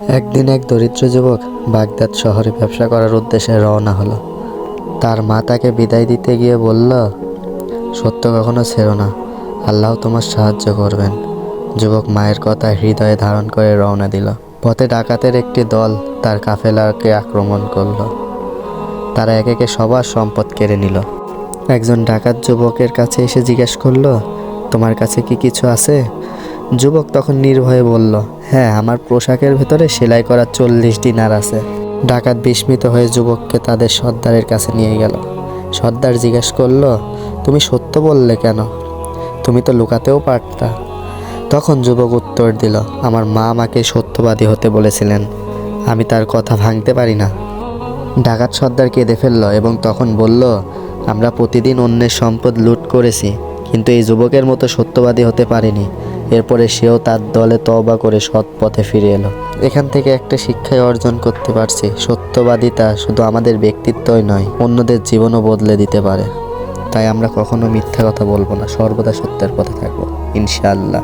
একদিন এক দরিদ্র যুবক বাগদাদ শহরে ব্যবসা করার উদ্দেশ্যে রওনা হলো। তার মা তাকে বিদায় দিতে গিয়ে বলল, সত্য কখনো ছেড়ো না, আল্লাহ তোমার সাহায্য করবেন। যুবক মায়ের কথা হৃদয়ে ধারণ করে রওনা দিল। পথে ডাকাতের একটি দল তার কাফেলাকে আক্রমণ করলো। তারা একে একে সবার সম্পদ কেড়ে নিল। একজন ডাকাত যুবকের কাছে এসে জিজ্ঞেস করলো, তোমার কাছে কি কিছু আছে? যুবক তখন নির্ভয়ে বলল, হ্যাঁ, আমার পোশাকের ভেতরে সেলাই করা 40 দিনার আছে। ডাকাত বিস্মিত হয়ে যুবককে তাদের সর্দারের কাছে নিয়ে গেল। সর্দার জিজ্ঞেস করলো, তুমি সত্য বললে কেন? তুমি তো লুকাতেও পারতা। তখন যুবক উত্তর দিল, আমার মা আমাকে সত্যবাদী হতে বলেছিলেন, আমি তার কথা ভাঙতে পারি না। ডাকাত সর্দার কেঁদে ফেলল এবং তখন বলল, আমরা প্রতিদিন অন্যের সম্পদ লুট করেছি, কিন্তু এই যুবকের মতো সত্যবাদী হতে পারিনি। এরপরে সেও তার দলে তওবা করে সৎ পথে ফিরে এলো। এখান থেকে একটা শিক্ষাই অর্জন করতে পারছি, সত্যবাদিতা শুধু আমাদের ব্যক্তিত্বই নয়, অন্যদের জীবনও বদলে দিতে পারে। তাই আমরা কখনো মিথ্যা কথা বলবো না, সর্বদা সত্যের পথে থাকবো, ইনশাআল্লাহ।